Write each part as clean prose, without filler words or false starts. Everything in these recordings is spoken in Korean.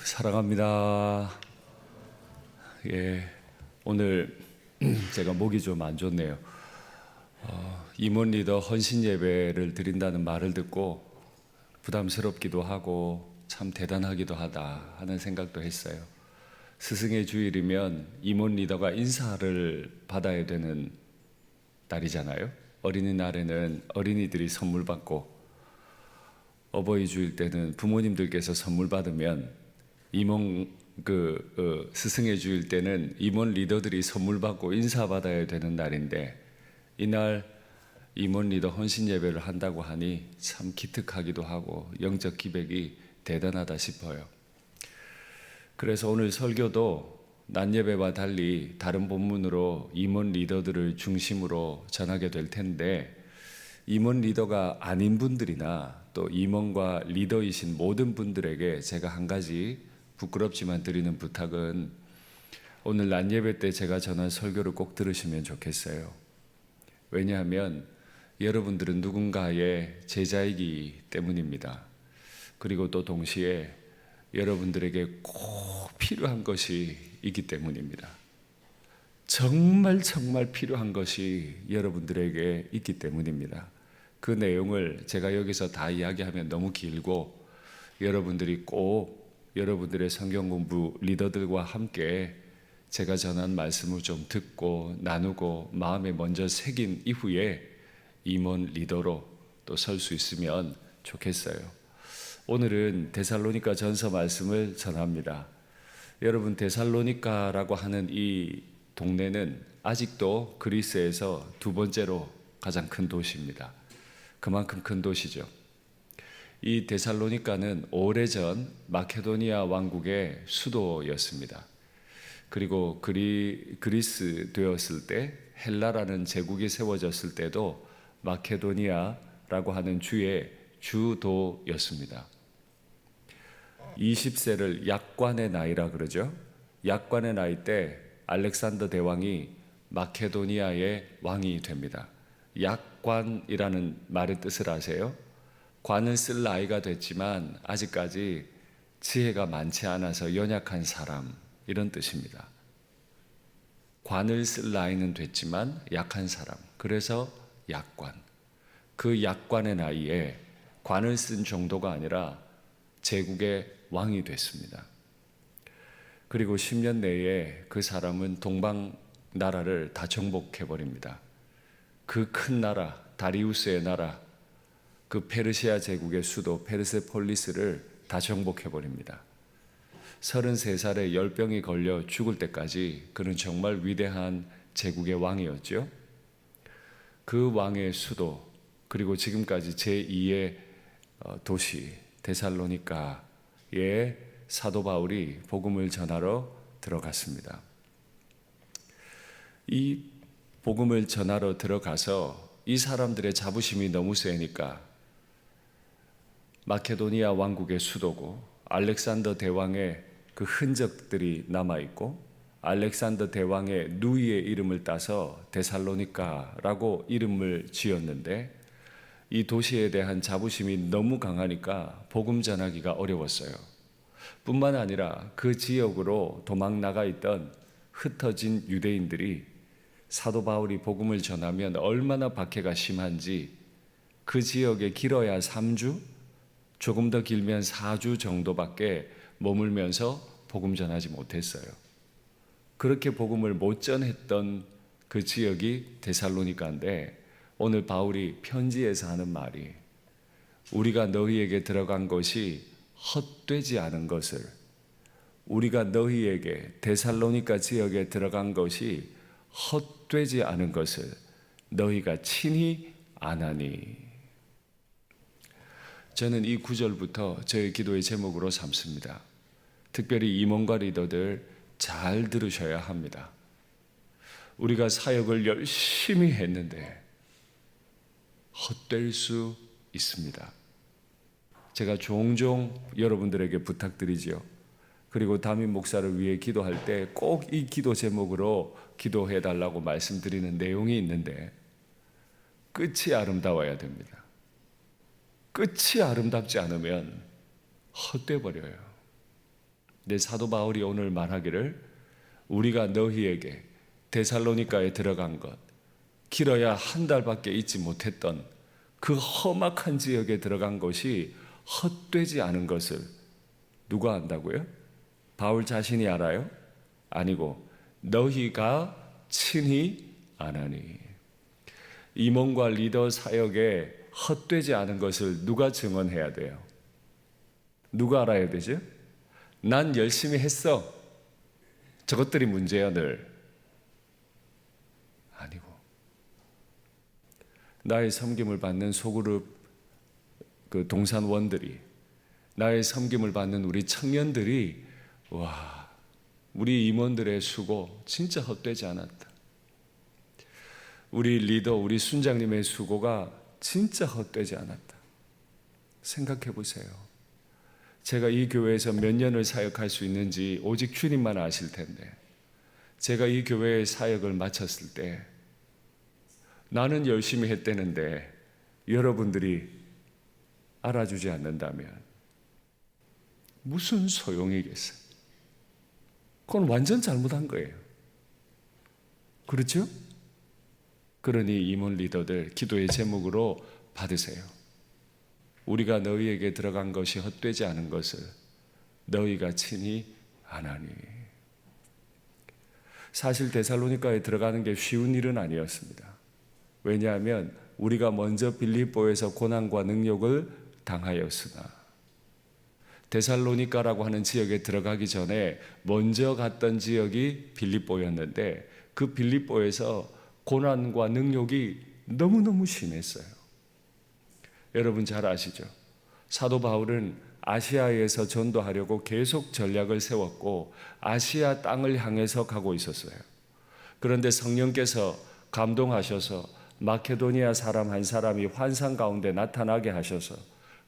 사랑합니다. 오늘 제가 목이 좀 안 좋네요. 임원 리더 헌신 예배를 드린다는 말을 듣고 부담스럽기도 하고 참 대단하기도 하다 하는 생각도 했어요. 스승의 주일이면 임원 리더가 인사를 받아야 되는 날이잖아요. 어린이날에는 어린이들이 선물 받고, 어버이 주일 때는 부모님들께서 선물 받으면 스승의 주일 때는 임원 리더들이 선물 받고 인사 받아야 되는 날인데, 이날 임원 리더 헌신 예배를 한다고 하니 참 기특하기도 하고 영적 기백이 대단하다 싶어요. 그래서 오늘 설교도 낮 예배와 달리 다른 본문으로 임원 리더들을 중심으로 전하게 될 텐데, 임원 리더가 아닌 분들이나 또 임원과 리더이신 모든 분들에게 제가 한 가지 부끄럽지만 드리는 부탁은, 오늘 낮 예배 때 제가 전한 설교를 꼭 들으시면 좋겠어요. 왜냐하면 여러분들은 누군가의 제자이기 때문입니다. 그리고 또 동시에 여러분들에게 꼭 필요한 것이 있기 때문입니다. 정말 필요한 것이 여러분들에게 있기 때문입니다. 그 내용을 제가 여기서 다 이야기하면 너무 길고, 여러분들이 꼭 여러분들의 성경 공부 리더들과 함께 제가 전한 말씀을 좀 듣고 나누고 마음에 먼저 새긴 이후에 임원 리더로 또 설 수 있으면 좋겠어요. 오늘은 데살로니가 전서 말씀을 전합니다. 여러분, 데살로니가라고 하는 이 동네는 아직도 그리스에서 두 번째로 가장 큰 도시입니다. 그만큼 큰 도시죠. 이 데살로니가는 오래전 마케도니아 왕국의 수도였습니다. 그리고 그리스 되었을 때, 헬라라는 제국이 세워졌을 때도 마케도니아라고 하는 주의 주도였습니다. 20세를 약관의 나이라 그러죠. 약관의 나이 때 알렉산더 대왕이 마케도니아의 왕이 됩니다. 약관이라는 말의 뜻을 아세요? 관을 쓸 나이가 됐지만 아직까지 지혜가 많지 않아서 연약한 사람, 이런 뜻입니다. 관을 쓸 나이는 됐지만 약한 사람, 그래서 약관. 그 약관의 나이에 관을 쓴 정도가 아니라 제국의 왕이 됐습니다. 그리고 10년 내에 그 사람은 동방 나라를 다 정복해버립니다. 그 큰 나라, 다리우스의 나라, 그 페르시아 제국의 수도 페르세폴리스를 다 정복해버립니다. 33살에 열병이 걸려 죽을 때까지 그는 정말 위대한 제국의 왕이었죠. 그 왕의 수도, 그리고 지금까지 제2의 도시 데살로니가에 사도 바울이 복음을 전하러 들어갔습니다. 이 복음을 전하러 들어가서 이 사람들의 자부심이 너무 세니까, 마케도니아 왕국의 수도고 알렉산더 대왕의 그 흔적들이 남아있고, 알렉산더 대왕의 누이의 이름을 따서 데살로니가라고 이름을 지었는데, 이 도시에 대한 자부심이 너무 강하니까 복음 전하기가 어려웠어요. 뿐만 아니라 그 지역으로 도망 나가 있던 흩어진 유대인들이 사도 바울이 복음을 전하면 얼마나 박해가 심한지, 그 지역에 길어야 3주, 조금 더 길면 4주 정도밖에 머물면서 복음 전하지 못했어요. 그렇게 복음을 못 전했던 그 지역이 데살로니가인데, 오늘 바울이 편지에서 하는 말이, 우리가 너희에게 들어간 것이 헛되지 않은 것을, 우리가 너희에게 데살로니가 지역에 들어간 것이 헛되지 않은 것을 너희가 친히 아나니. 저는 이 구절부터 저의 기도의 제목으로 삼습니다. 특별히 임원과 리더들 잘 들으셔야 합니다. 우리가 사역을 열심히 했는데 헛될 수 있습니다. 제가 종종 여러분들에게 부탁드리지요. 그리고 담임 목사를 위해 기도할 때 꼭 이 기도 제목으로 기도해 달라고 말씀드리는 내용이 있는데, 끝이 아름다워야 됩니다. 끝이 아름답지 않으면 헛돼 버려요. 내 사도 바울이 오늘 말하기를 우리가 너희에게 데살로니가에 들어간 것, 길어야 한 달밖에 있지 못했던 그 험악한 지역에 들어간 것이 헛되지 않은 것을 누가 안다고요? 바울 자신이 알아요? 아니고 너희가 친히 아나니. 임원과 리더 사역에 헛되지 않은 것을 누가 증언해야 돼요? 누가 알아야 되죠? 난 열심히 했어. 저것들이 문제야 늘. 아니고 나의 섬김을 받는 소그룹 그 동산원들이, 나의 섬김을 받는 우리 청년들이 와, 우리 임원들의 수고 진짜 헛되지 않았다. 우리 리더, 우리 순장님의 수고가 진짜 헛되지 않았다. 생각해 보세요. 제가 이 교회에서 몇 년을 사역할 수 있는지 오직 주님만 아실 텐데, 제가 이 교회의 사역을 마쳤을 때 나는 열심히 했다는데 여러분들이 알아주지 않는다면 무슨 소용이겠어요? 그건 완전 잘못한 거예요. 그렇죠? 그러니 임원 리더들 기도의 제목으로 받으세요. 우리가 너희에게 들어간 것이 헛되지 않은 것을 너희가 친히 아나니. 사실 데살로니가에 들어가는 게 쉬운 일은 아니었습니다. 왜냐하면 우리가 먼저 빌립보에서 고난과 능욕을 당하였으나, 데살로니가라고 하는 지역에 들어가기 전에 먼저 갔던 지역이 빌립보였는데 그 빌립보에서 고난과 능욕이 너무너무 심했어요. 여러분 잘 아시죠? 사도 바울은 아시아에서 전도하려고 계속 전략을 세웠고 아시아 땅을 향해서 가고 있었어요. 그런데 성령께서 감동하셔서 마케도니아 사람 한 사람이 환상 가운데 나타나게 하셔서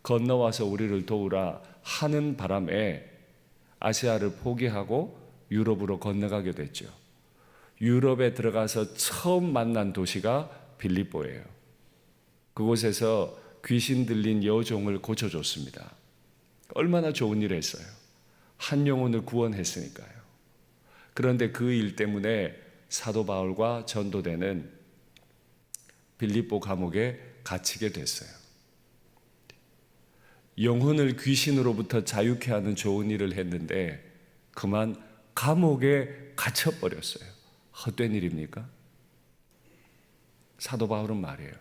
건너와서 우리를 도우라 하는 바람에 아시아를 포기하고 유럽으로 건너가게 됐죠. 유럽에 들어가서 처음 만난 도시가 빌립보예요. 그곳에서 귀신 들린 여종을 고쳐줬습니다. 얼마나 좋은 일을 했어요. 한 영혼을 구원했으니까요. 그런데 그 일 때문에 사도 바울과 전도대는 빌립보 감옥에 갇히게 됐어요. 영혼을 귀신으로부터 자유케 하는 좋은 일을 했는데 그만 감옥에 갇혀버렸어요. 헛된 일입니까? 사도 바울은 말이에요.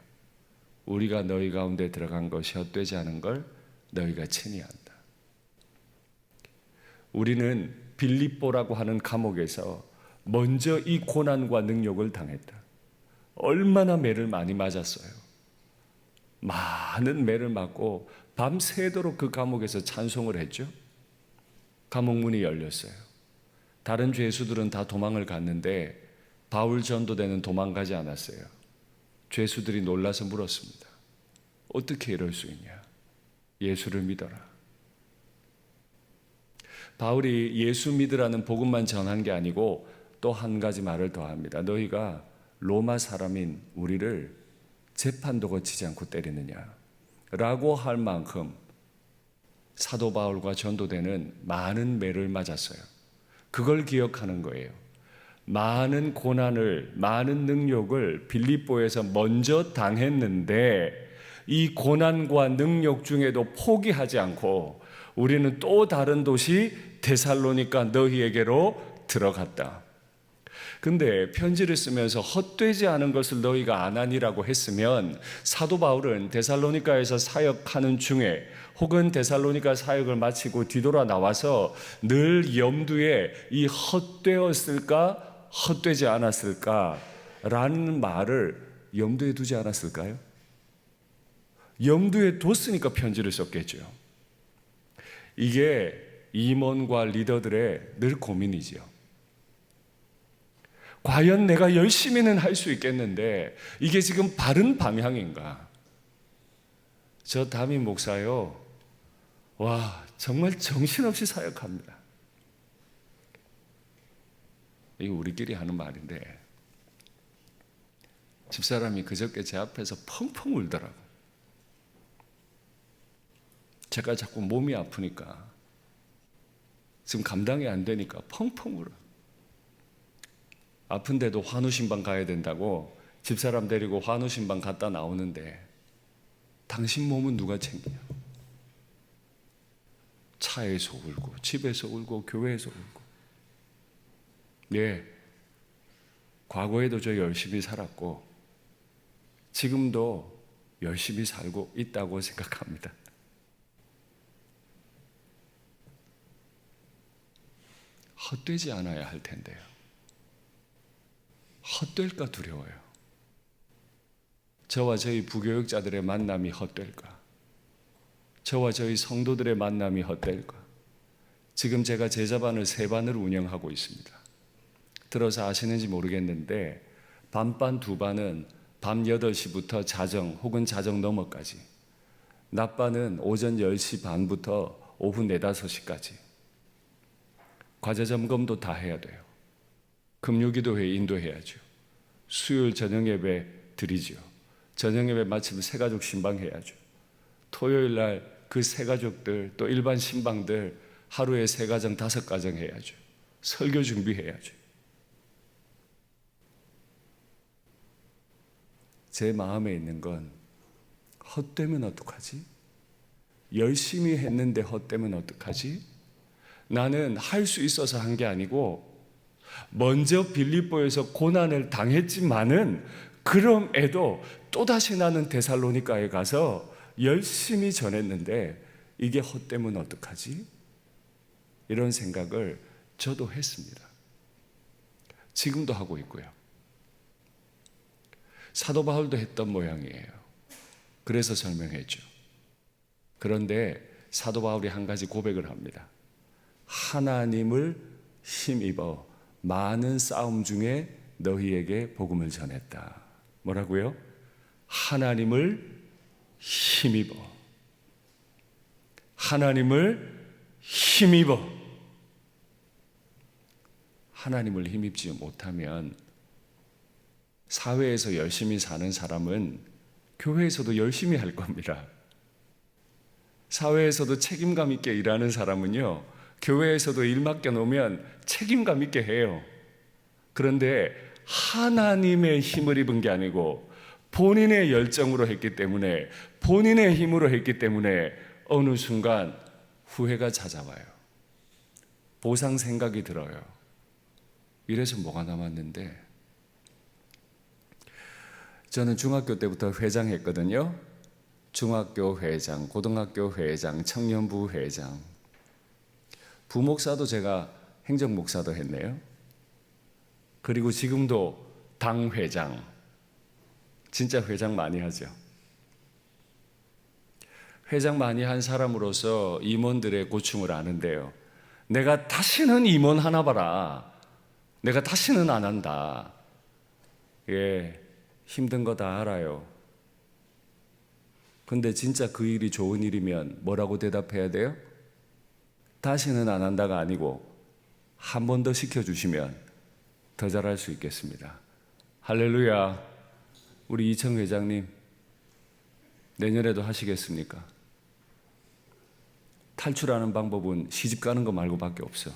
우리가 너희 가운데 들어간 것이 헛되지 않은 걸 너희가 친히 안다. 우리는 빌립보라고 하는 감옥에서 먼저 이 고난과 능욕을 당했다. 얼마나 매를 많이 맞았어요. 많은 매를 맞고 밤새도록 그 감옥에서 찬송을 했죠. 감옥 문이 열렸어요. 다른 죄수들은 다 도망을 갔는데 바울 전도대는 도망가지 않았어요. 죄수들이 놀라서 물었습니다. 어떻게 이럴 수 있냐? 예수를 믿어라. 바울이 예수 믿으라는 복음만 전한 게 아니고 또 한 가지 말을 더합니다. 너희가 로마 사람인 우리를 재판도 거치지 않고 때리느냐? 라고 할 만큼 사도 바울과 전도대는 많은 매를 맞았어요. 그걸 기억하는 거예요. 많은 고난을, 많은 능욕을 빌립보에서 먼저 당했는데 이 고난과 능욕 중에도 포기하지 않고 우리는 또 다른 도시 데살로니가 너희에게로 들어갔다. 근데 편지를 쓰면서 헛되지 않은 것을 너희가 아나니라고 했으면 사도 바울은 데살로니가에서 사역하는 중에 혹은 데살로니가 사역을 마치고 뒤돌아 나와서 늘 염두에 이 헛되었을까 헛되지 않았을까 라는 말을 염두에 두지 않았을까요? 염두에 뒀으니까 편지를 썼겠죠. 이게 임원과 리더들의 늘 고민이지요. 과연 내가 열심히는 할 수 있겠는데 이게 지금 바른 방향인가? 저 담임 목사요, 와 정말 정신없이 사역합니다. 이거 우리끼리 하는 말인데 집사람이 그저께 제 앞에서 펑펑 울더라고. 제가 자꾸 몸이 아프니까 지금 감당이 안 되니까 펑펑 울어. 아픈데도 환우신방 가야 된다고 집사람 데리고 환우신방 갔다 나오는데 당신 몸은 누가 챙기냐? 차에서 울고 집에서 울고 교회에서 울고. 네, 과거에도 저 열심히 살았고 지금도 열심히 살고 있다고 생각합니다. 헛되지 않아야 할 텐데요. 헛될까 두려워요. 저와 저희 부교육자들의 만남이 헛될까? 저와 저희 성도들의 만남이 헛될까? 지금 제가 제자반을 3반을 운영하고 있습니다. 들어서 아시는지 모르겠는데 밤반 2반은 밤 8시부터 자정 혹은 자정 넘어까지, 낮반은 오전 10시 반부터 오후 4, 5시까지 과제 점검도 다 해야 돼요. 금요기도회 인도해야죠. 수요일 저녁 예배 드리죠. 저녁 예배 마치면 새가족 신방해야죠. 토요일 날 그 새가족들 또 일반 신방들 하루에 3가정 5가정 해야죠. 설교 준비해야죠. 제 마음에 있는 건 헛되면 어떡하지? 열심히 했는데 헛되면 어떡하지? 나는 할 수 있어서 한 게 아니고 먼저 빌립보에서 고난을 당했지만은 그럼에도 또다시 나는 데살로니가에 가서 열심히 전했는데 이게 헛되면 어떡하지? 이런 생각을 저도 했습니다. 지금도 하고 있고요. 사도 바울도 했던 모양이에요. 그래서 설명했죠. 그런데 사도 바울이 한 가지 고백을 합니다. 하나님을 힘입어 많은 싸움 중에 너희에게 복음을 전했다. 뭐라고요? 하나님을 힘입어. 하나님을 힘입어. 하나님을 힘입지 못하면 사회에서 열심히 사는 사람은 교회에서도 열심히 할 겁니다. 사회에서도 책임감 있게 일하는 사람은요, 교회에서도 일 맡겨놓으면 책임감 있게 해요. 그런데 하나님의 힘을 입은 게 아니고 본인의 열정으로 했기 때문에, 본인의 힘으로 했기 때문에 어느 순간 후회가 찾아와요. 보상 생각이 들어요. 이래서 뭐가 남았는데, 저는 중학교 때부터 회장했거든요. 중학교 회장, 고등학교 회장, 청년부 회장. 부목사도 제가 행정목사도 했네요. 그리고 지금도 당회장. 진짜 회장 많이 하죠. 회장 많이 한 사람으로서 임원들의 고충을 아는데요. 내가 다시는 임원 하나 봐라. 내가 다시는 안 한다. 예, 힘든 거 다 알아요. 근데 진짜 그 일이 좋은 일이면 뭐라고 대답해야 돼요? 다시는 안 한다가 아니고 한 번 더 시켜주시면 더 잘할 수 있겠습니다. 할렐루야. 우리 이청 회장님, 내년에도 하시겠습니까? 탈출하는 방법은 시집 가는 거 말고 밖에 없어.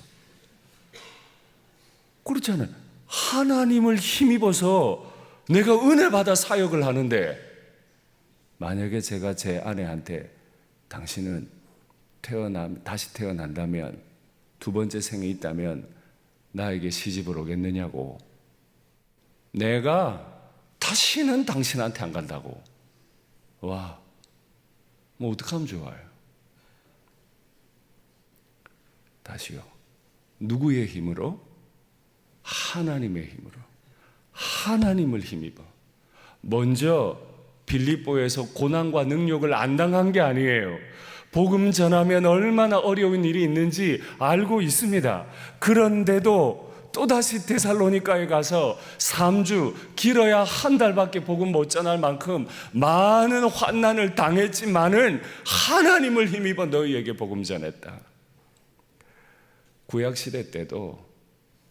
그렇잖아요. 하나님을 힘입어서 내가 은혜 받아 사역을 하는데, 만약에 제가 제 아내한테 당신은 다시 태어난다면, 2번째 생이 있다면 나에게 시집을 오겠느냐고. 내가 다시는 당신한테 안 간다고. 와, 뭐 어떡하면 좋아요? 다시요. 누구의 힘으로? 하나님의 힘으로. 하나님을 힘입어. 먼저 빌립보에서 고난과 능욕을 안 당한 게 아니에요. 복음 전하면 얼마나 어려운 일이 있는지 알고 있습니다. 그런데도 또다시 데살로니가에 가서 3주, 길어야 한 달밖에 복음 못 전할 만큼 많은 환난을 당했지만은 하나님을 힘입어 너희에게 복음 전했다. 구약시대 때도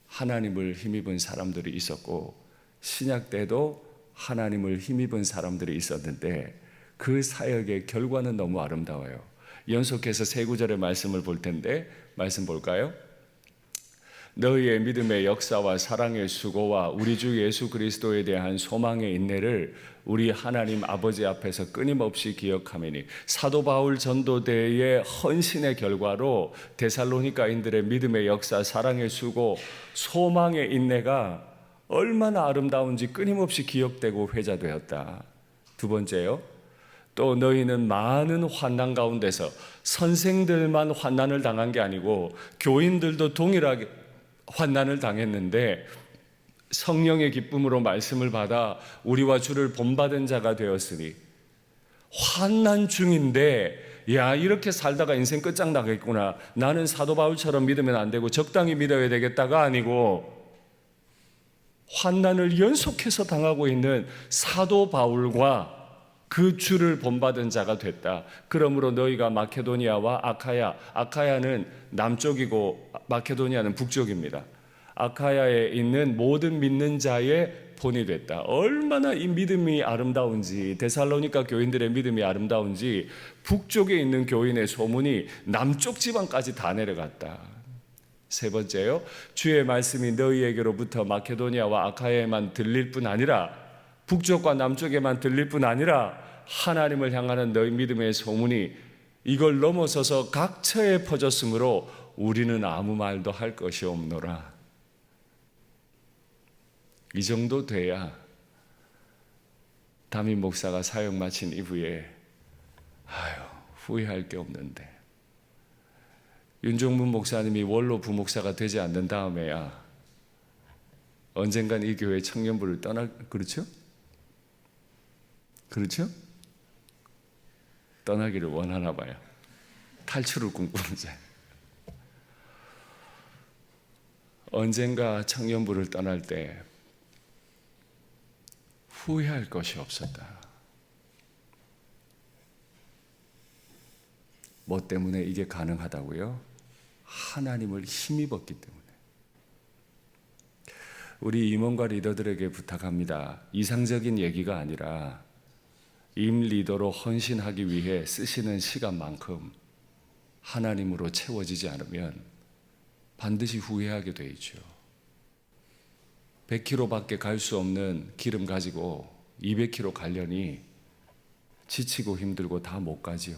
하나님을 힘입은 사람들이 있었고, 신약 때도 하나님을 힘입은 사람들이 있었는데 그 사역의 결과는 너무 아름다워요. 연속해서 3구절의 말씀을 볼 텐데, 말씀 볼까요? 너희의 믿음의 역사와 사랑의 수고와 우리 주 예수 그리스도에 대한 소망의 인내를 우리 하나님 아버지 앞에서 끊임없이 기억하매니, 사도 바울 전도대의 헌신의 결과로 데살로니가인들의 믿음의 역사, 사랑의 수고, 소망의 인내가 얼마나 아름다운지 끊임없이 기억되고 회자되었다. 두 번째요, 또 너희는 많은 환난 가운데서 선생들만 환난을 당한 게 아니고 교인들도 동일하게 환난을 당했는데 성령의 기쁨으로 말씀을 받아 우리와 주를 본받은 자가 되었으니, 환난 중인데 야, 이렇게 살다가 인생 끝장나겠구나, 나는 사도 바울처럼 믿으면 안 되고 적당히 믿어야 되겠다가 아니고, 환난을 연속해서 당하고 있는 사도 바울과 그 주를 본받은 자가 됐다. 그러므로 너희가 마케도니아와 아카야는 남쪽이고 마케도니아는 북쪽입니다. 아카야에 있는 모든 믿는 자의 본이 됐다. 얼마나 이 믿음이 아름다운지, 데살로니가 교인들의 믿음이 아름다운지 북쪽에 있는 교인의 소문이 남쪽 지방까지 다 내려갔다. 세 번째요, 주의 말씀이 너희에게로부터 마케도니아와 아카야에만 들릴 뿐 아니라, 북쪽과 남쪽에만 들릴 뿐 아니라 하나님을 향하는 너희 믿음의 소문이 이걸 넘어서서 각처에 퍼졌으므로 우리는 아무 말도 할 것이 없노라. 이 정도 돼야 담임 목사가 사역 마친 이후에 후회할 게 없는데, 윤종문 목사님이 원로 부목사가 되지 않는 다음에야 언젠간 이 교회 청년부를 그렇죠? 그렇죠? 떠나기를 원하나 봐요. 탈출을 꿈꾸는 자. 언젠가 청년부를 떠날 때 후회할 것이 없었다. 뭐 때문에 이게 가능하다고요? 하나님을 힘입었기 때문에. 우리 임원과 리더들에게 부탁합니다. 이상적인 얘기가 아니라 임 리더로 헌신하기 위해 쓰시는 시간만큼 하나님으로 채워지지 않으면 반드시 후회하게 돼 있죠. 100km밖에 갈 수 없는 기름 가지고 200km 가려니 지치고 힘들고 다 못 가지요.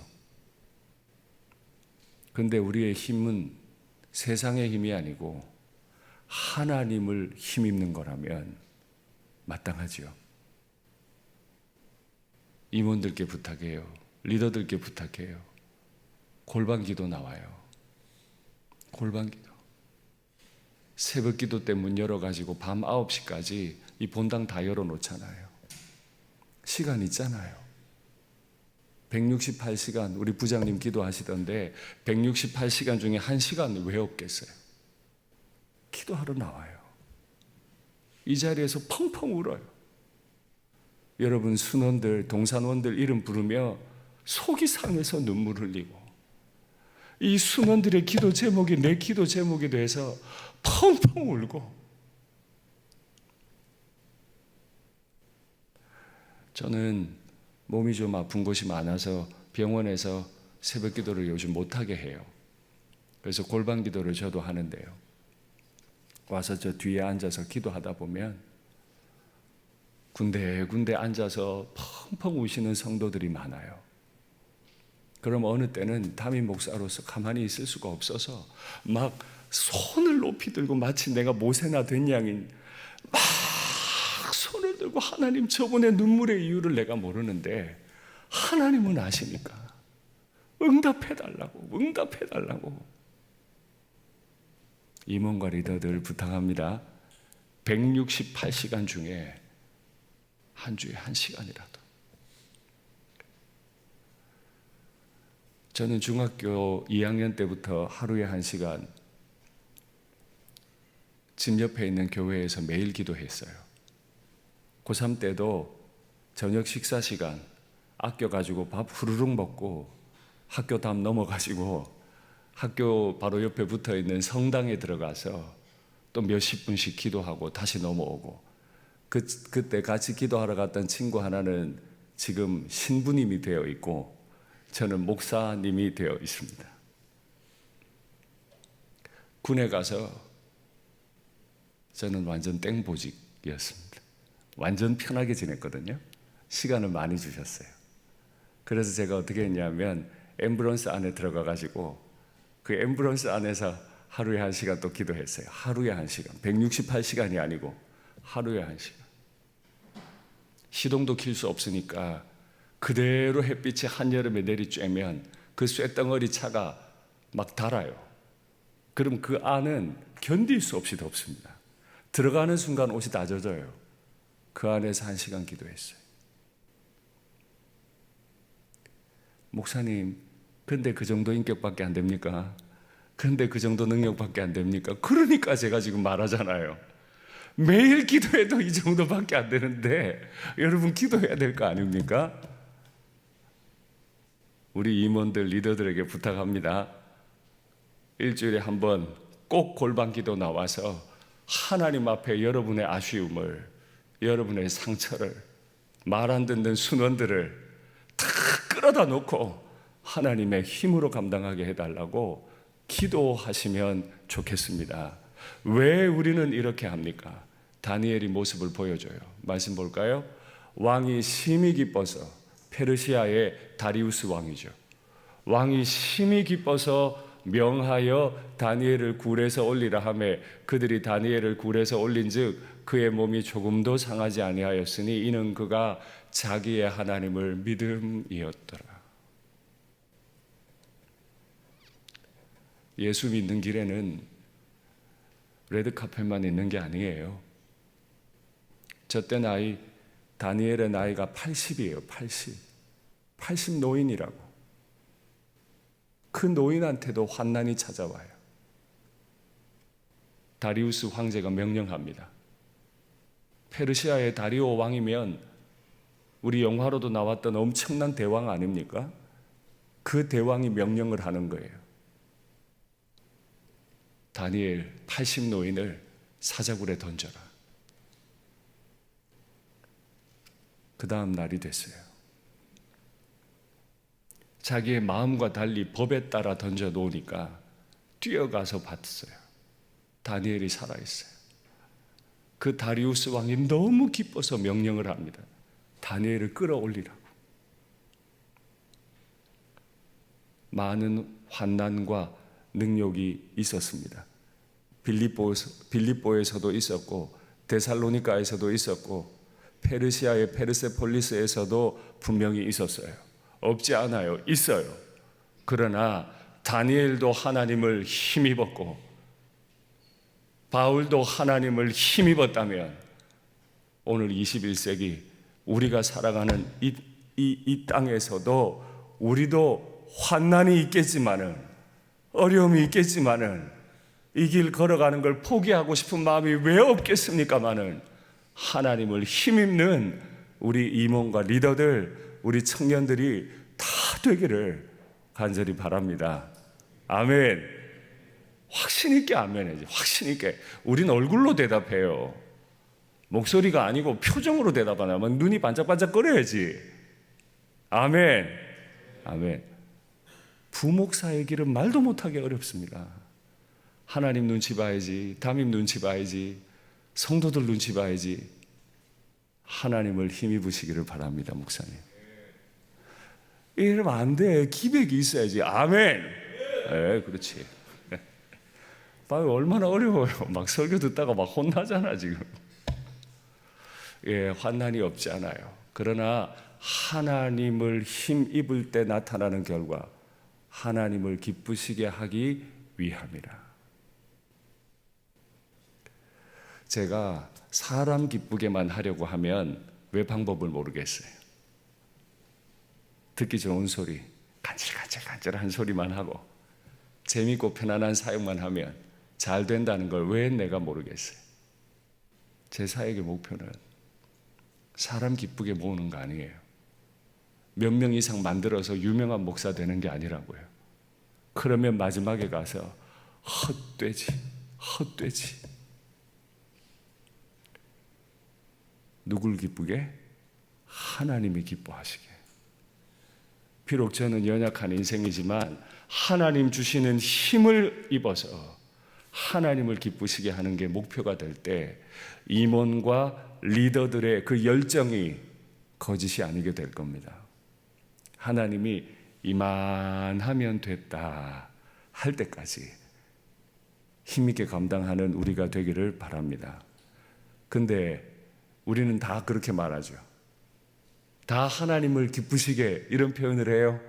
근데 우리의 힘은 세상의 힘이 아니고 하나님을 힘입는 거라면 마땅하지요. 임원들께 부탁해요. 리더들께 부탁해요. 골방기도 나와요. 골방기도. 새벽기도 때 문 열어가지고 밤 9시까지 이 본당 다 열어놓잖아요. 시간 있잖아요. 168시간 우리 부장님 기도하시던데 168시간 중에 1시간 왜 없겠어요? 기도하러 나와요. 이 자리에서 펑펑 울어요. 여러분 순원들, 동산원들 이름 부르며 속이 상해서 눈물 흘리고, 이 순원들의 기도 제목이 내 기도 제목이 돼서 펑펑 울고, 저는 몸이 좀 아픈 곳이 많아서 병원에서 새벽 기도를 요즘 못하게 해요. 그래서 골방 기도를 저도 하는데요. 와서 저 뒤에 앉아서 기도하다 보면 군데군데 앉아서 펑펑 우시는 성도들이 많아요. 그럼 어느 때는 담임 목사로서 가만히 있을 수가 없어서 막 손을 높이 들고 마치 내가 모세나 된 양인 막 손을 들고, 하나님 저분의 눈물의 이유를 내가 모르는데 하나님은 아시니까 응답해달라고. 임원과 리더들 부탁합니다. 168시간 중에 한 주에 1시간이라도. 저는 중학교 2학년 때부터 하루에 1시간 집 옆에 있는 교회에서 매일 기도했어요. 고3 때도 저녁 식사 시간 아껴가지고 밥 후루룩 먹고 학교 담 넘어가지고 학교 바로 옆에 붙어있는 성당에 들어가서 또 몇십 분씩 기도하고 다시 넘어오고, 그때 같이 기도하러 갔던 친구 하나는 지금 신부님이 되어 있고 저는 목사님이 되어 있습니다. 군에 가서 저는 완전 땡보직이었습니다. 완전 편하게 지냈거든요. 시간을 많이 주셨어요. 그래서 제가 어떻게 했냐면 앰뷸런스 안에 들어가 가지고 그 앰뷸런스 안에서 하루에 1시간 또 기도했어요. 하루에 1시간. 168시간이 아니고 하루에 1시간. 시동도 킬 수 없으니까 그대로 햇빛이 한여름에 내리쬐면 그 쇳덩어리 차가 막 달아요. 그럼 그 안은 견딜 수 없이 덥습니다. 들어가는 순간 옷이 다 젖어요. 그 안에서 1시간 기도했어요. 목사님, 근데 그 정도 인격밖에 안 됩니까? 근데 그 정도 능력밖에 안 됩니까? 그러니까 제가 지금 말하잖아요. 매일 기도해도 이 정도밖에 안 되는데 여러분 기도해야 될 거 아닙니까? 우리 임원들, 리더들에게 부탁합니다. 일주일에 한 번 꼭 골방기도 나와서 하나님 앞에 여러분의 아쉬움을, 여러분의 상처를, 말 안 듣는 순원들을 다 끌어다 놓고 하나님의 힘으로 감당하게 해달라고 기도하시면 좋겠습니다. 왜 우리는 이렇게 합니까? 다니엘이 모습을 보여줘요. 말씀 볼까요? 왕이 심히 기뻐서, 페르시아의 다리우스 왕이죠. 왕이 심히 기뻐서 명하여 다니엘을 굴에서 올리라 하매 그들이 다니엘을 굴에서 올린즉 그의 몸이 조금도 상하지 아니하였으니 이는 그가 자기의 하나님을 믿음이었더라. 예수 믿는 길에는 레드카펫만 있는 게 아니에요. 저때 다니엘의 나이가 80이에요. 80 노인이라고. 그 노인한테도 환난이 찾아와요. 다리우스 황제가 명령합니다. 페르시아의 다리오 왕이면 우리 영화로도 나왔던 엄청난 대왕 아닙니까? 그 대왕이 명령을 하는 거예요. 다니엘 80 노인을 사자굴에 던져라. 그 다음 날이 됐어요. 자기의 마음과 달리 법에 따라 던져 놓으니까 뛰어가서 봤어요. 다니엘이 살아있어요. 그 다리우스 왕이 너무 기뻐서 명령을 합니다. 다니엘을 끌어올리라고. 많은 환난과 능력이 있었습니다. 빌립보에서도 있었고 데살로니가에서도 있었고 페르시아의 페르세폴리스에서도 분명히 있었어요. 없지 않아요. 있어요. 그러나 다니엘도 하나님을 힘입었고 바울도 하나님을 힘입었다면 오늘 21세기 우리가 살아가는 이 땅에서도 우리도 환난이 있겠지만은 어려움이 있겠지만은 이 길 걸어가는 걸 포기하고 싶은 마음이 왜 없겠습니까마는 하나님을 힘입는 우리 임원과 리더들, 우리 청년들이 다 되기를 간절히 바랍니다. 아멘. 확신 있게 아멘 해야지. 확신 있게. 우린 얼굴로 대답해요. 목소리가 아니고 표정으로 대답 안 하면 눈이 반짝반짝 거려야지. 아멘. 아멘. 부목사의 길은 말도 못하기 어렵습니다. 하나님 눈치 봐야지. 담임 눈치 봐야지. 성도들 눈치 봐야지. 하나님을 힘입으시기를 바랍니다, 목사님. 이러면 안 돼. 기백이 있어야지. 아멘. 네, 그렇지. 얼마나 어려워요. 막 설교 듣다가 막 혼나잖아, 지금. 예, 환난이 없지 않아요. 그러나 하나님을 힘입을 때 나타나는 결과, 하나님을 기쁘시게 하기 위함이라. 제가 사람 기쁘게만 하려고 하면 왜 방법을 모르겠어요. 듣기 좋은 소리, 간질간질한 소리만 하고 재미있고 편안한 사역만 하면 잘 된다는 걸 왜 내가 모르겠어요. 제 사역의 목표는 사람 기쁘게 모으는 거 아니에요. 몇 명 이상 만들어서 유명한 목사 되는 게 아니라고요. 그러면 마지막에 가서 헛되지. 누굴 기쁘게? 하나님이 기뻐하시게. 비록 저는 연약한 인생이지만 하나님 주시는 힘을 입어서 하나님을 기쁘시게 하는 게 목표가 될 때 임원과 리더들의 그 열정이 거짓이 아니게 될 겁니다. 하나님이 이만하면 됐다 할 때까지 힘있게 감당하는 우리가 되기를 바랍니다. 근데 우리는 다 그렇게 말하죠. 다 하나님을 기쁘시게 이런 표현을 해요.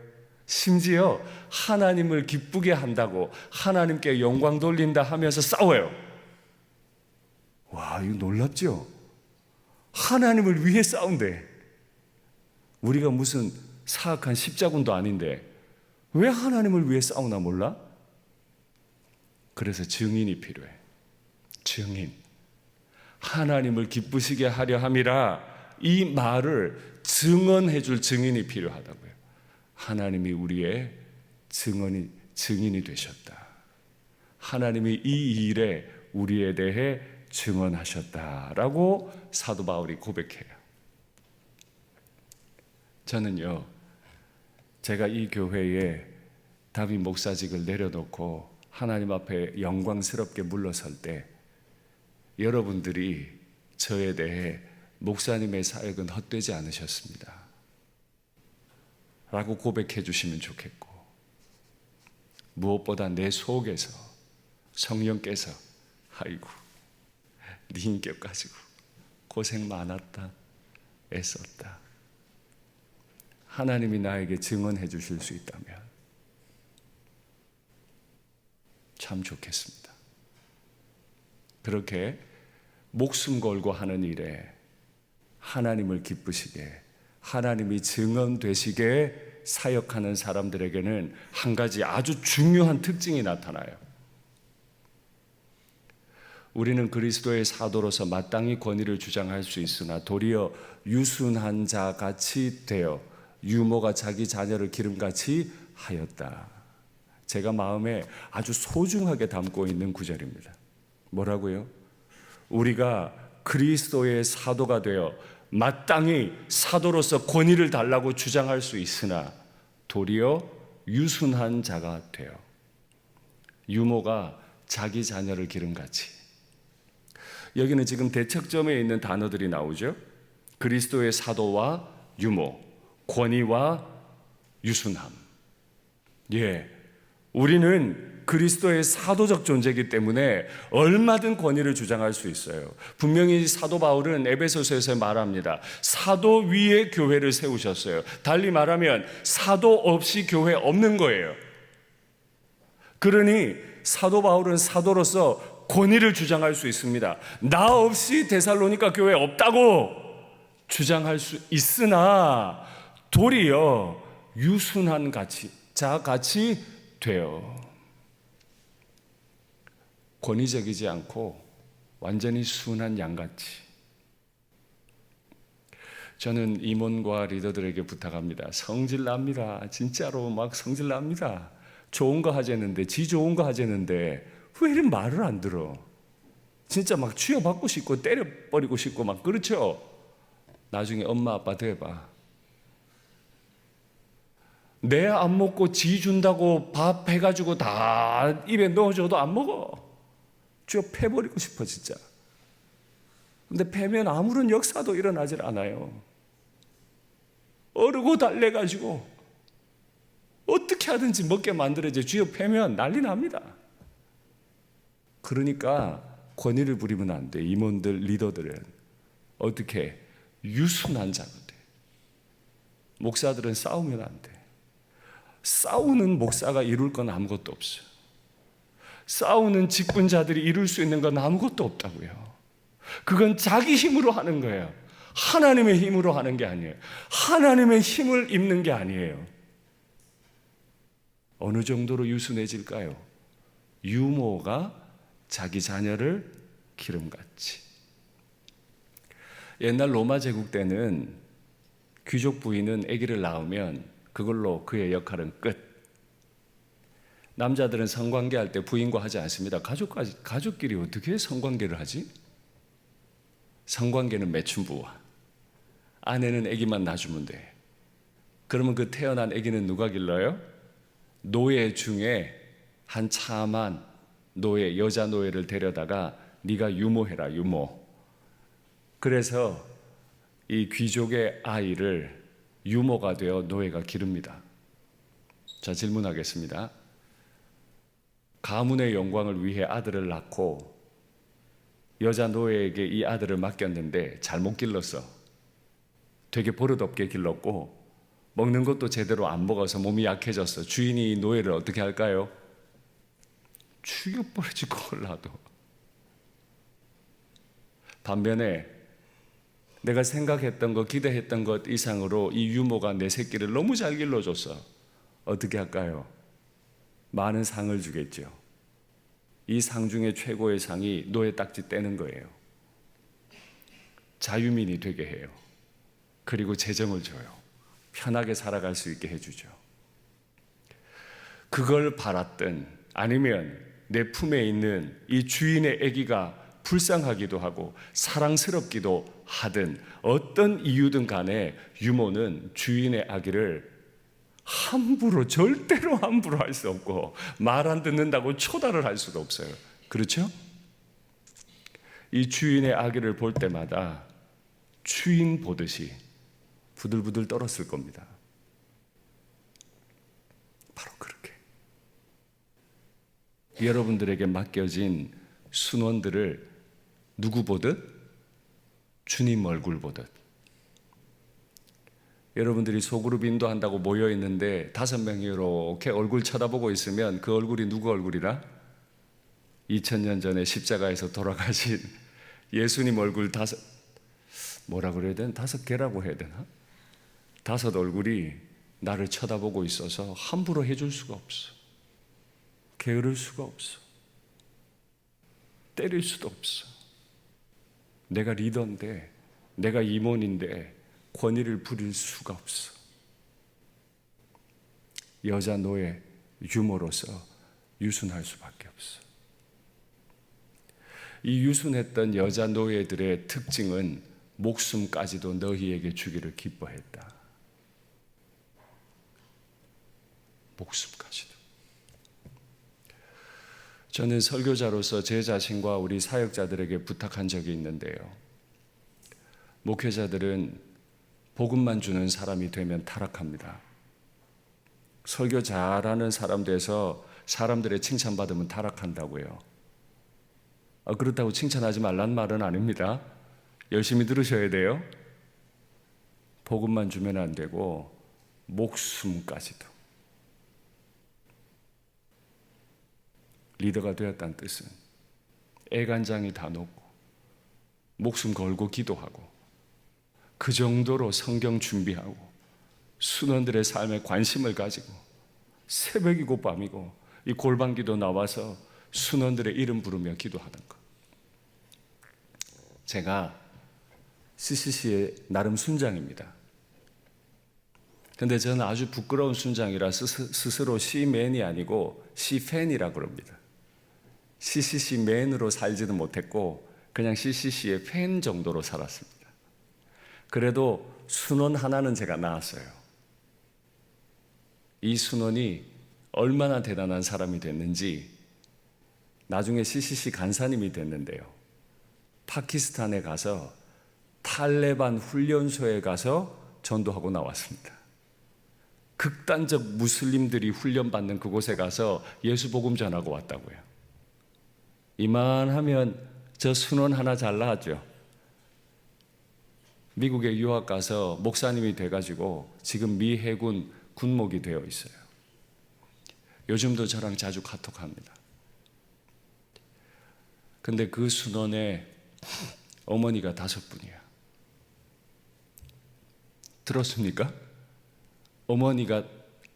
심지어 하나님을 기쁘게 한다고 하나님께 영광 돌린다 하면서 싸워요. 와, 이거 놀랍죠? 하나님을 위해 싸운대. 우리가 무슨 사악한 십자군도 아닌데 왜 하나님을 위해 싸우나 몰라? 그래서 증인이 필요해. 증인. 하나님을 기쁘시게 하려 함이라 이 말을 증언해 줄 증인이 필요하다고요. 하나님이 우리의 증인이 되셨다. 하나님이 이 일에 우리에 대해 증언하셨다라고 사도 바울이 고백해요. 저는요, 제가 이 교회에 담임 목사직을 내려놓고 하나님 앞에 영광스럽게 물러설 때 여러분들이 저에 대해 목사님의 사역은 헛되지 않으셨습니다 라고 고백해 주시면 좋겠고, 무엇보다 내 속에서 성령께서 아이고 네 인격 가지고 고생 많았다, 애썼다, 하나님이 나에게 증언해 주실 수 있다면 참 좋겠습니다. 그렇게 목숨 걸고 하는 일에 하나님을 기쁘시게, 하나님이 증언되시게 사역하는 사람들에게는 한 가지 아주 중요한 특징이 나타나요. 우리는 그리스도의 사도로서 마땅히 권위를 주장할 수 있으나 도리어 유순한 자 같이 되어 유모가 자기 자녀를 기름같이 하였다. 제가 마음에 아주 소중하게 담고 있는 구절입니다. 뭐라고요? 우리가 그리스도의 사도가 되어 마땅히 사도로서 권위를 달라고 주장할 수 있으나 도리어 유순한 자가 되어 유모가 자기 자녀를 기름같이. 여기는 지금 대척점에 있는 단어들이 나오죠. 그리스도의 사도와 유모, 권위와 유순함. 예, 우리는 그리스도의 사도적 존재이기 때문에 얼마든 권위를 주장할 수 있어요. 분명히 사도 바울은 에베소서에서 말합니다. 사도 위에 교회를 세우셨어요. 달리 말하면 사도 없이 교회 없는 거예요. 그러니 사도 바울은 사도로서 권위를 주장할 수 있습니다. 나 없이 데살로니가 교회 없다고 주장할 수 있으나 도리어 유순한 자 같이 되어 권위적이지 않고 완전히 순한 양같이. 저는 임원과 리더들에게 부탁합니다. 성질납니다. 진짜로 막 성질납니다. 좋은 거 하자는데, 지 좋은 거 하자는데 왜 이런 말을 안 들어? 진짜 막 쥐어받고 싶고 때려버리고 싶고 막 그렇죠? 나중에 엄마 아빠 돼봐. 내 안 먹고 지 준다고 밥 해가지고 다 입에 넣어줘도 안 먹어. 쥐어 패버리고 싶어 진짜. 근데 패면 아무런 역사도 일어나질 않아요. 어르고 달래가지고 어떻게 하든지 먹게 만들어져. 쥐어 패면 난리 납니다. 그러니까 권위를 부리면 안 돼. 임원들, 리더들은 어떻게 유순한 자가 돼. 목사들은 싸우면 안 돼. 싸우는 목사가 이룰 건 아무것도 없어요. 싸우는 직분자들이 이룰 수 있는 건 아무것도 없다고요. 그건 자기 힘으로 하는 거예요. 하나님의 힘으로 하는 게 아니에요. 하나님의 힘을 입는 게 아니에요. 어느 정도로 유순해질까요? 유모가 자기 자녀를 기름같이. 옛날 로마 제국 때는 귀족 부인은 아기를 낳으면 그걸로 그의 역할은 끝. 남자들은 성관계할 때 부인과 하지 않습니다. 가족끼리 어떻게 성관계를 하지? 성관계는 매춘부와 아내는 아기만 낳아주면 돼. 그러면 그 태어난 아기는 누가 길러요? 노예 중에 한 참한 노예, 여자 노예를 데려다가 네가 유모해라, 유모. 그래서 이 귀족의 아이를 유모가 되어 노예가 기릅니다. 자, 질문하겠습니다. 가문의 영광을 위해 아들을 낳고 여자 노예에게 이 아들을 맡겼는데 잘못 길렀어. 되게 버릇없게 길렀고 먹는 것도 제대로 안 먹어서 몸이 약해졌어. 주인이 이 노예를 어떻게 할까요? 죽여버리지, 그걸 놔도. 반면에 내가 생각했던 것, 기대했던 것 이상으로 이 유모가 내 새끼를 너무 잘 길러줬어. 어떻게 할까요? 많은 상을 주겠죠. 이 상 중에 최고의 상이 노예 딱지 떼는 거예요. 자유민이 되게 해요. 그리고 재정을 줘요. 편하게 살아갈 수 있게 해주죠. 그걸 바랐든 아니면 내 품에 있는 이 주인의 아기가 불쌍하기도 하고 사랑스럽기도 하든 어떤 이유든 간에 유모는 주인의 아기를 함부로, 절대로 함부로 할 수 없고 말 안 듣는다고 초달을 할 수도 없어요. 그렇죠? 이 주인의 아기를 볼 때마다 주인 보듯이 부들부들 떨었을 겁니다. 바로 그렇게 여러분들에게 맡겨진 순원들을 누구 보듯? 주님 얼굴 보듯. 여러분들이 소그룹 인도한다고 모여있는데 5명이 이렇게 얼굴 쳐다보고 있으면 그 얼굴이 누구 얼굴이라? 2000년 전에 십자가에서 돌아가신 예수님 얼굴 뭐라 그래야 되나? 5개라고 해야 되나? 5 얼굴이 나를 쳐다보고 있어서 함부로 해줄 수가 없어. 게으를 수가 없어. 때릴 수도 없어. 내가 리더인데, 내가 임원인데 권위를 부릴 수가 없어. 여자 노예 유모로서 유순할 수밖에 없어. 이 유순했던 여자 노예들의 특징은 목숨까지도 너희에게 주기를 기뻐했다. 목숨까지도. 저는 설교자로서 제 자신과 우리 사역자들에게 부탁한 적이 있는데요. 목회자들은 복음만 주는 사람이 되면 타락합니다. 설교 잘하는 사람 돼서 사람들의 칭찬받으면 타락한다고요. 그렇다고 칭찬하지 말란 말은 아닙니다. 열심히 들으셔야 돼요. 복음만 주면 안 되고 목숨까지도. 리더가 되었다는 뜻은 애간장이 다 녹고 목숨 걸고 기도하고 그 정도로 성경 준비하고 순원들의 삶에 관심을 가지고 새벽이고 밤이고 이 골방기도 나와서 순원들의 이름 부르며 기도하는 것. 제가 CCC의 나름 순장입니다. 근데 저는 아주 부끄러운 순장이라 스스로 C맨이 아니고 C팬이라고 그럽니다. CCC맨으로 살지는 못했고 그냥 CCC의 팬 정도로 살았습니다. 그래도 순원 하나는 제가 낳았어요. 이 순원이 얼마나 대단한 사람이 됐는지 나중에 CCC 간사님이 됐는데요. 파키스탄에 가서 탈레반 훈련소에 가서 전도하고 나왔습니다. 극단적 무슬림들이 훈련받는 그곳에 가서 예수 복음 전하고 왔다고요. 이만하면 저 순원 하나 잘 나왔죠. 미국에 유학 가서 목사님이 돼가지고 지금 미 해군 군목이 되어 있어요. 요즘도 저랑 자주 카톡합니다. 근데 그 순원에 어머니가 5분이야. 들었습니까? 어머니가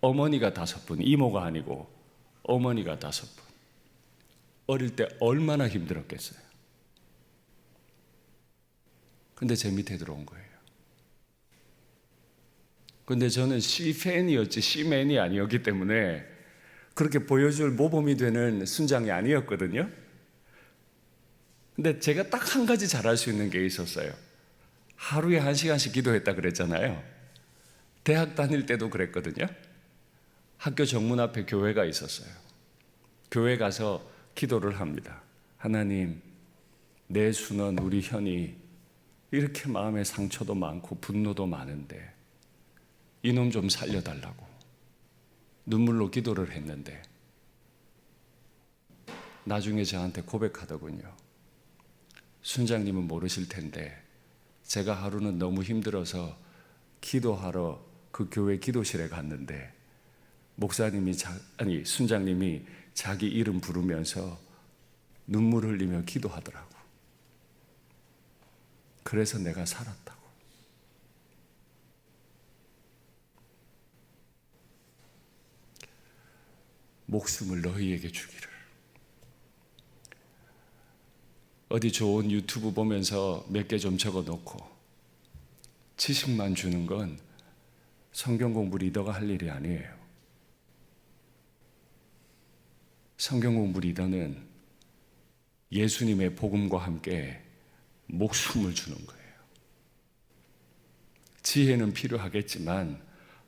5분, 이모가 아니고 어머니가 5분. 어릴 때 얼마나 힘들었겠어요. 근데 제 밑에 들어온 거예요. 근데 저는 C팬이었지 C맨이 아니었기 때문에 그렇게 보여줄 모범이 되는 순장이 아니었거든요. 근데 제가 딱 한 가지 잘할 수 있는 게 있었어요. 하루에 1시간씩 기도했다 그랬잖아요. 대학 다닐 때도 그랬거든요. 학교 정문 앞에 교회가 있었어요. 교회 가서 기도를 합니다. 하나님, 내 순원 우리 현이 이렇게 마음의 상처도 많고 분노도 많은데 이놈 좀 살려달라고 눈물로 기도를 했는데 나중에 저한테 고백하더군요. 순장님은 모르실 텐데 제가 하루는 너무 힘들어서 기도하러 그 교회 기도실에 갔는데 순장님이 자기 이름 부르면서 눈물 흘리며 기도하더라고. 그래서 내가 살았다고. 목숨을 너희에게 주기를. 어디 좋은 유튜브 보면서 몇 개 좀 적어 놓고 지식만 주는 건 성경 공부 리더가 할 일이 아니에요. 성경 공부 리더는 예수님의 복음과 함께 목숨을 주는 거예요. 지혜는 필요하겠지만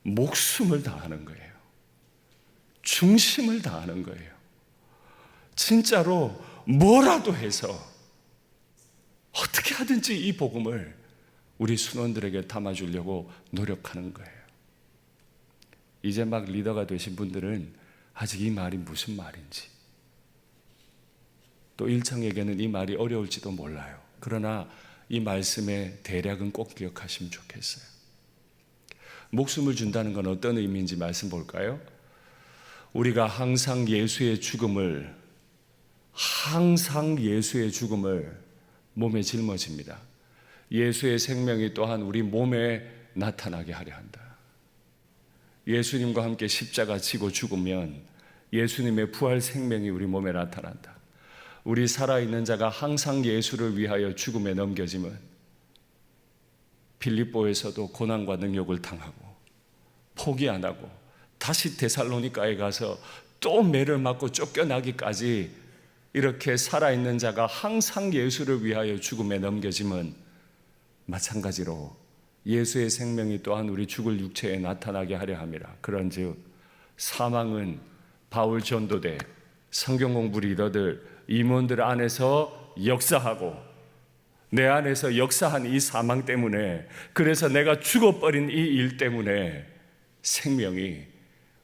목숨을 다하는 거예요. 중심을 다하는 거예요. 진짜로 뭐라도 해서 어떻게 하든지 이 복음을 우리 순원들에게 담아주려고 노력하는 거예요. 이제 막 리더가 되신 분들은 아직 이 말이 무슨 말인지, 또 일청에게는 이 말이 어려울지도 몰라요. 그러나 이 말씀의 대략은 꼭 기억하시면 좋겠어요. 목숨을 준다는 건 어떤 의미인지 말씀 볼까요? 우리가 항상 예수의 죽음을 몸에 짊어집니다. 예수의 생명이 또한 우리 몸에 나타나게 하려 한다. 예수님과 함께 십자가 지고 죽으면 예수님의 부활 생명이 우리 몸에 나타난다. 우리 살아있는 자가 항상 예수를 위하여 죽음에 넘겨지면 빌립보에서도 고난과 능욕을 당하고 포기 안 하고 다시 데살로니가에 가서 또 매를 맞고 쫓겨나기까지 이렇게 살아있는 자가 항상 예수를 위하여 죽음에 넘겨지면 마찬가지로 예수의 생명이 또한 우리 죽을 육체에 나타나게 하려 함이라. 그런즉 사망은 바울 전도대, 성경 공부 리더들, 임원들 안에서 역사하고 내 안에서 역사한 이 사망 때문에, 그래서 내가 죽어버린 이 일 때문에 생명이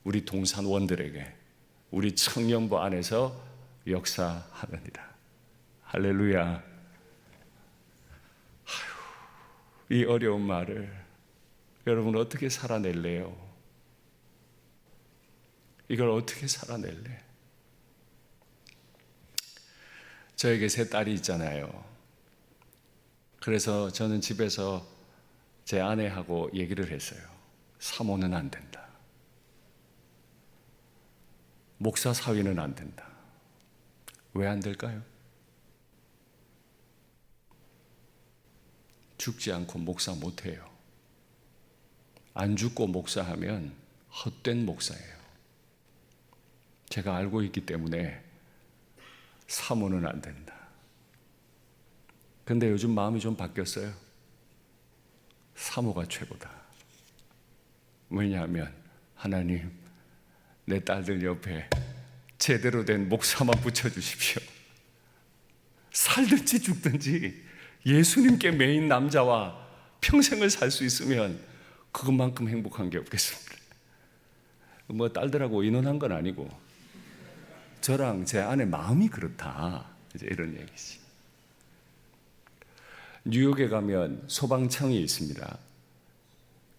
우리 동산원들에게, 우리 청년부 안에서 역사하느니라. 할렐루야. 이 어려운 말을 여러분 어떻게 살아낼래요? 이걸 어떻게 살아낼래? 저에게 3 딸이 있잖아요. 그래서 저는 집에서 제 아내하고 얘기를 했어요. 사모는 안 된다. 목사 사위는 안 된다. 왜 안 될까요? 죽지 않고 목사 못해요. 안 죽고 목사하면 헛된 목사예요. 제가 알고 있기 때문에 사모는 안 된다. 근데 요즘 마음이 좀 바뀌었어요. 사모가 최고다. 왜냐하면 하나님, 내 딸들 옆에 제대로 된 목사만 붙여주십시오. 살든지 죽든지 예수님께 매인 남자와 평생을 살 수 있으면 그것만큼 행복한 게 없겠습니다. 뭐 딸들하고 의논한 건 아니고 저랑 제 아내 마음이 그렇다, 이제 이런 얘기지. 뉴욕에 가면 소방청이 있습니다.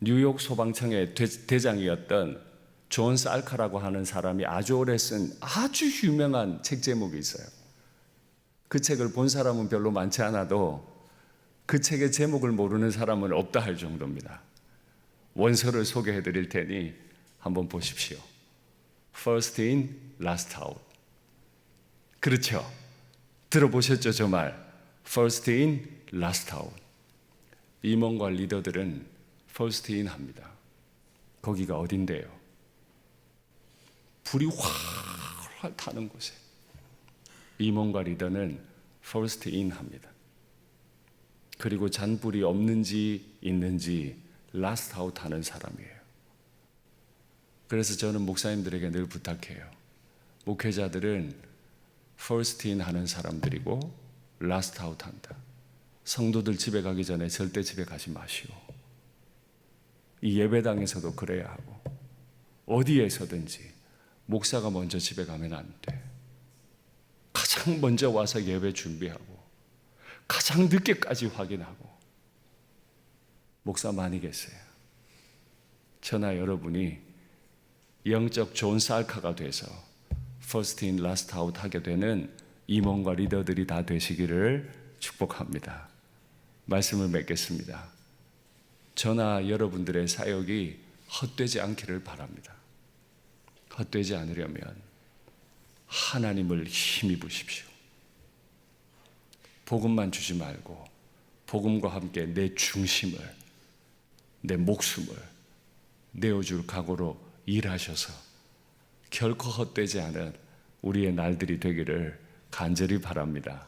뉴욕 소방청의 대장이었던 존 살카라고 하는 사람이 아주 오래 쓴 아주 유명한 책 제목이 있어요. 그 책을 본 사람은 별로 많지 않아도 그 책의 제목을 모르는 사람은 없다 할 정도입니다. 원서를 소개해 드릴 테니 한번 보십시오. First in, last out. 그렇죠? 들어보셨죠, 저 말? First in, last out. 임원과 리더들은 First in 합니다. 거기가 어딘데요? 불이 활활 타는 곳에 임원과 리더는 First in 합니다. 그리고 잔불이 없는지 있는지 Last out 하는 사람이에요. 그래서 저는 목사님들에게 늘 부탁해요. 목회자들은 퍼스트 인 하는 사람들이고 라스트 아웃 한다. 성도들 집에 가기 전에 절대 집에 가지 마시오. 이 예배당에서도 그래야 하고 어디에서든지 목사가 먼저 집에 가면 안 돼. 가장 먼저 와서 예배 준비하고 가장 늦게까지 확인하고. 목사 많이 계세요. 저나 여러분이 영적 존 살카가 돼서 퍼스트 인 라스트 아웃 하게 되는 임원과 리더들이 다 되시기를 축복합니다. 말씀을 맺겠습니다. 저나 여러분들의 사역이 헛되지 않기를 바랍니다. 헛되지 않으려면 하나님을 힘입으십시오. 복음만 주지 말고 복음과 함께 내 중심을, 내 목숨을 내어줄 각오로 일하셔서 결코 헛되지 않은 우리의 날들이 되기를 간절히 바랍니다.